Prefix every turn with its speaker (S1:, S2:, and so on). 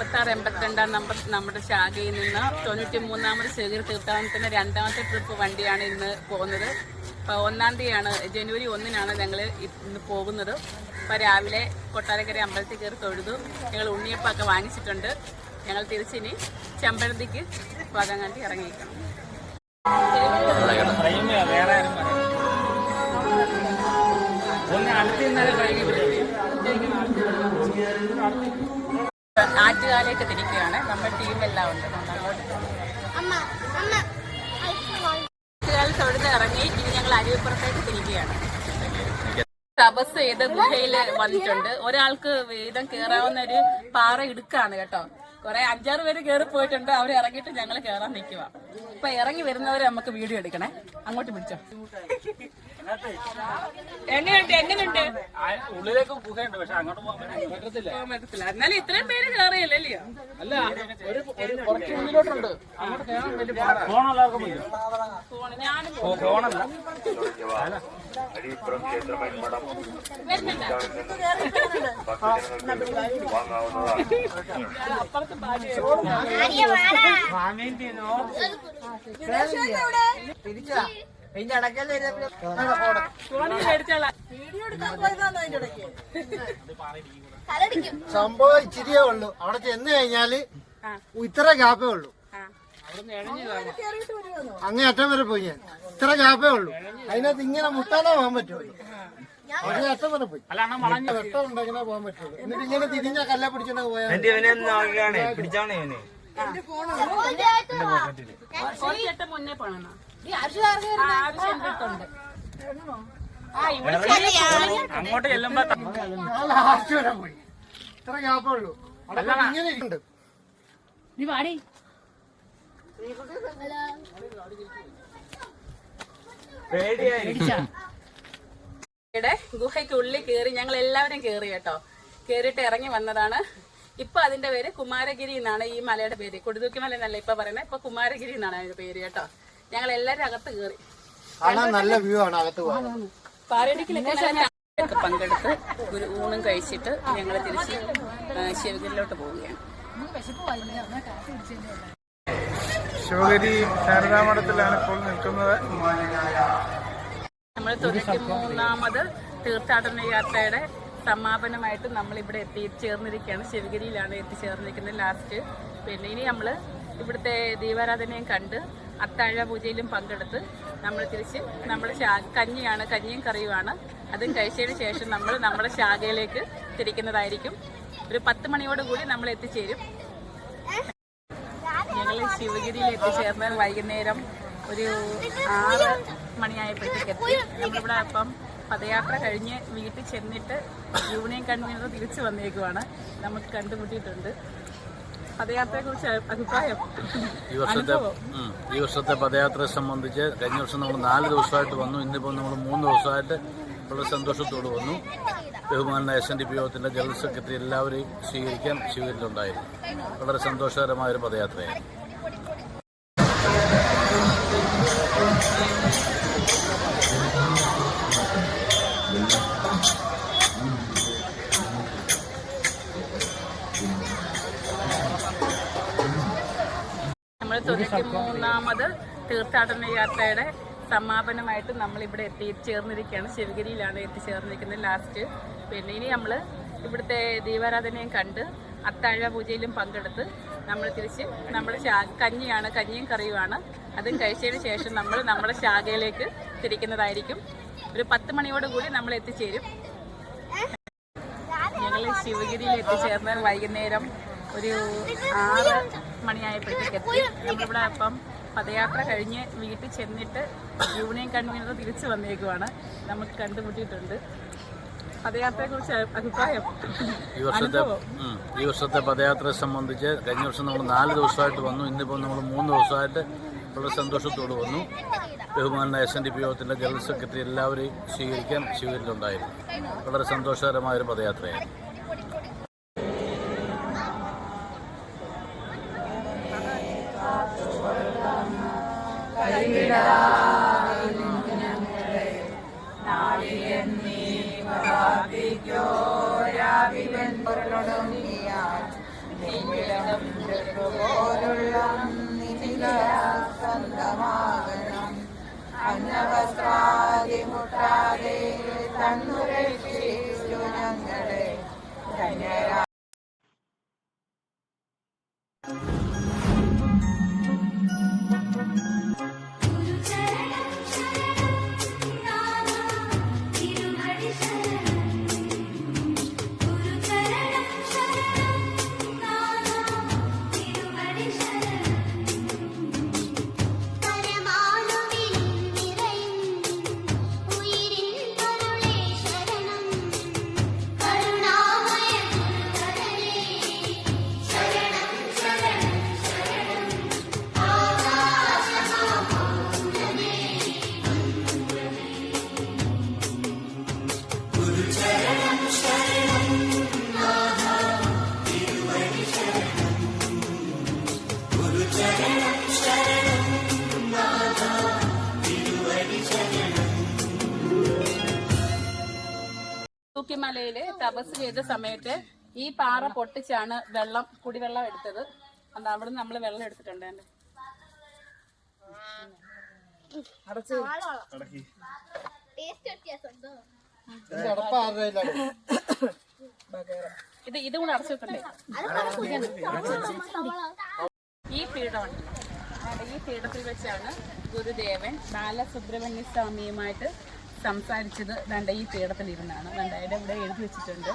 S1: 7682 number നമ്മുടെ ശാഖയിൽ നിന്ന് 93ാമത് ശേഖർ തീർത്ഥാടനത്തിന് 2ാമത്തെ ട്രിപ്പ് വണ്ടിയാണ് ഇന്ന് പോകുന്നത്. അപ്പോൾ 1-ാം തീയതിയാണ്, ജനുവരി 1-നാണ് ഞങ്ങൾ ഇന്ന് പോകുന്നത്. അപ്പോൾ രാവിലെ കൊട്ടാരക്കര അമ്പലത്തിൽ കയറി തൊഴുതു. ഞങ്ങൾ ഉണ്ണിയപ്പൊക്കെ വാങ്ങിച്ചിട്ടുണ്ട്. ഞങ്ങൾ തിരിച്ചിനി ചെമ്പഴന്തിക്ക് പതങ്ങാണ്ടി ഇറങ്ങിയിരിക്കണം. ആറ്റുകാലേക്ക് തിരിക്കുകയാണ്. നമ്മുടെ ടീമെല്ലാം ഉണ്ട്. ആറ്റുകാൽ തൊഴുത് ഇറങ്ങി ഇനി ഞങ്ങൾ അരുവിപ്പുറത്തേക്ക് തിരിക്കുകയാണ്. തപസ് ചെയ്ത് ഗുഹയിൽ വന്നിട്ടുണ്ട്. ഒരാൾക്ക് വീതം കയറാവുന്ന ഒരു പാറ ഇടുക്കാണ് കേട്ടോ. കുറെ 5-6 പേര് കയറി പോയിട്ടുണ്ട്. അവർ ഇറങ്ങിയിട്ട് ഞങ്ങൾ കയറാൻ നിൽക്കുക. ഇപ്പൊ ഇറങ്ങി വരുന്നവരെ നമുക്ക് വീഡിയോ എടുക്കണേ. അങ്ങോട്ട് പിടിച്ചോ. എങ്ങനെയുണ്ട്
S2: ഉള്ളിലേക്ക് ഗുഹയുണ്ട്, പക്ഷെ അങ്ങോട്ട് പോകാൻ
S1: പറ്റത്തില്ല. എന്നാലും ഇത്രയും പേര് കയറിയല്ലേ?
S2: അല്ല, കുറച്ച് ഉള്ളിലോട്ടുണ്ട്. അങ്ങോട്ട് കയറാൻ വലിയ ഫോൺ എല്ലാവർക്കും ഫോണല്ല.
S1: അപ്പുറത്ത്
S3: സംഭവം ഇച്ചിരിയേ ഉള്ളൂ. അവിടെ ചെന്ന് കഴിഞ്ഞാല് ഇത്ര ഗ്യാപ്പേ ഉള്ളൂ. അങ്ങേ അറ്റം വരെ പോയി ഞാൻ. ഇത്ര ഗ്യാപ്പേ ഉള്ളൂ. അതിനകത്ത് ഇങ്ങനെ മുട്ടാനേ പോകാൻ പറ്റുള്ളൂ. അങ്ങേ അറ്റം വരെ പോയി വെട്ടം ഉണ്ടെങ്കിലേ പോകാൻ പറ്റുള്ളൂ. എന്നിട്ട് ഇങ്ങനെ തിരിഞ്ഞ കല്ലെ പിടിച്ചോണ്ട് പോയാൽ
S1: മുന്നേ പോണോ?
S2: അങ്ങോട്ട് ചെല്ലുമ്പോ
S3: ലാസ്റ്റ് വരെ പോയി. ഇത്ര ഗ്യാപ്പേ ഉള്ളൂ. ഇങ്ങനെ ഇരിക്കുന്നുണ്ട്.
S1: ഗുഹയ്ക്കുള്ളിൽ കയറി ഞങ്ങൾ എല്ലാവരും കയറി കേട്ടോ. കയറിയിട്ട് ഇറങ്ങി വന്നതാണ്. ഇപ്പൊ അതിന്റെ പേര് കുമാരഗിരി എന്നാണ്. ഈ മലയുടെ പേര് കൊടുതൂക്കി മല എന്നല്ല ഇപ്പൊ പറയുന്നത്. ഇപ്പൊ കുമാരഗിരി എന്നാണ് അതിന്റെ പേര് കേട്ടോ. ഞങ്ങൾ എല്ലാരും അകത്ത് കയറി.
S3: നല്ല വ്യൂ ആണ് അകത്ത്.
S1: പാരഡിക്കിലൊക്കെ പങ്കെടുത്ത് ഒരു ഊണും കഴിച്ചിട്ട് ഞങ്ങൾ തിരിച്ച് ശിവഗിരിയിലോട്ട് പോവുകയാണ്.
S2: ശിവഗിരി ശാരദാമഠത്തിലാണ് ഇപ്പോൾ നിൽക്കുന്നത്.
S1: നമ്മൾ 93ാമത് തീർത്ഥാടന യാത്രയുടെ സമാപനമായിട്ട് നമ്മൾ ഇവിടെ എത്തിച്ചേർന്നിരിക്കുകയാണ്. ശിവഗിരിയിലാണ് എത്തിച്ചേർന്നിരിക്കുന്നത് ലാസ്റ്റ്. പിന്നെ ഇനി നമ്മൾ ഇവിടുത്തെ ദീപാരാധനയും കണ്ട് അത്താഴ പൂജയിലും പങ്കെടുത്ത് നമ്മൾ തിരിച്ച് നമ്മുടെ കഞ്ഞിയാണ്, കഞ്ഞിയും കറിയുമാണ്. അതും കഴിച്ചതിന് ശേഷം നമ്മൾ നമ്മുടെ ശാഖയിലേക്ക് തിരിക്കുന്നതായിരിക്കും. ഒരു 10 മണിയോടുകൂടി നമ്മൾ എത്തിച്ചേരും. ഞങ്ങൾ ശിവഗിരിയിൽ എത്തിച്ചേർന്നാൽ വൈകുന്നേരം ഒരു 6 മണിയായപ്പോഴത്തേക്ക് എത്തി. നമ്മളിവിടെ അപ്പം പദയാത്ര കഴിഞ്ഞ് വീട്ടിൽ ചെന്നിട്ട് യൂണിയൻ കൺവീനർ തിരിച്ചു വന്നേക്കുവാണ്. നമുക്ക് കണ്ടുമുട്ടിയിട്ടുണ്ട്. പദയാത്രയെക്കുറിച്ച് അഭിപ്രായം?
S4: ഈ വർഷത്തെ പദയാത്രയെ സംബന്ധിച്ച് കഴിഞ്ഞ വർഷം നമ്മൾ 4 ദിവസമായിട്ട് വന്നു. ഇന്നിപ്പോൾ നമ്മൾ 3 ദിവസമായിട്ട് വളരെ സന്തോഷത്തോട് വന്നു. ബഹുമാന SNDP യോഗത്തിന്റെ ജനറൽ സെക്രട്ടറി എല്ലാവരെയും സ്വീകരിക്കാൻ ശിവഗിരിയിലുണ്ടായിരുന്നു. വളരെ സന്തോഷകരമായൊരു പദയാത്രയായിരുന്നു.
S1: നമ്മൾ 93ാമത് തീർത്ഥാടന യാത്രയുടെ സമാപനമായിട്ട് നമ്മൾ ഇവിടെ എത്തിച്ചേർന്നിരിക്കുകയാണ്. ശിവഗിരിയിലാണ് എത്തിച്ചേർന്നിരിക്കുന്നത് ലാസ്റ്റ്. പിന്നെ ഇനി നമ്മൾ ഇവിടുത്തെ ദീപാരാധനയും കണ്ട് അത്താഴ പൂജയിലും പങ്കെടുത്ത് നമ്മൾ തിരിച്ച് നമ്മുടെ കഞ്ഞിയാണ്, കഞ്ഞിയും കറിയുമാണ്. അതും കഴിച്ചതിന് ശേഷം നമ്മൾ നമ്മുടെ ശാഖയിലേക്ക് തിരിക്കുന്നതായിരിക്കും. ഒരു 10 മണിയോടുകൂടി നമ്മൾ എത്തിച്ചേരും. ഞങ്ങൾ ശിവഗിരിയിൽ എത്തിച്ചേർന്നാൽ വൈകുന്നേരം ഒരു 6 മണിയായപ്പോഴത്തേക്ക് എത്തി. നമ്മളിവിടെ അപ്പം പദയാത്ര കഴിഞ്ഞ് വീട്ടിൽ ചെന്നിട്ട് യൂണിയൻ കൺവീനർ തിരിച്ചു വന്നേക്കുവാണ്. നമുക്ക് കണ്ടുമുട്ടിയിട്ടുണ്ട്. പദയാത്രയെക്കുറിച്ച് അഭിപ്രായം?
S4: ഈ വർഷത്തെ പദയാത്രയെ സംബന്ധിച്ച് കഴിഞ്ഞ വർഷം നമ്മൾ 4 ദിവസമായിട്ട് വന്നു. ഇന്നിപ്പോൾ നമ്മൾ 3 ദിവസമായിട്ട് വളരെ സന്തോഷത്തോട് വന്നു. ബഹുമാന SNDP യോഗത്തിന്റെ ജനറൽ സെക്രട്ടറി എല്ലാവരെയും സ്വീകരിക്കാൻ ശിവഗിരിയിലുണ്ടായിരുന്നു. വളരെ സന്തോഷകരമായൊരു പദയാത്രയായിരുന്നു.
S1: ോ ചാമുക്കിമലയില് തപസ് ചെയ്ത സമയത്ത് ഈ പാറ പൊട്ടിച്ചാണ് കുടിവെള്ളം എടുത്തത്. അത് അവിടെ നിന്ന് നമ്മള് വെള്ളം എടുത്തിട്ടുണ്ട്. ഇത് കൂടെ അടച്ചു വെക്കണ്ടേ? ഈ പീഠമുണ്ട്. ഈ പീഠത്തിൽ വെച്ചാണ് ഗുരുദേവൻ ബാലസുബ്രഹ്മണ്യ സ്വാമിയുമായിട്ട് സംസാരിച്ചത്. ഈ പീഠത്തിൽ ഇരുന്നാണ്. ഇവിടെ എഴുതി വെച്ചിട്ടുണ്ട്.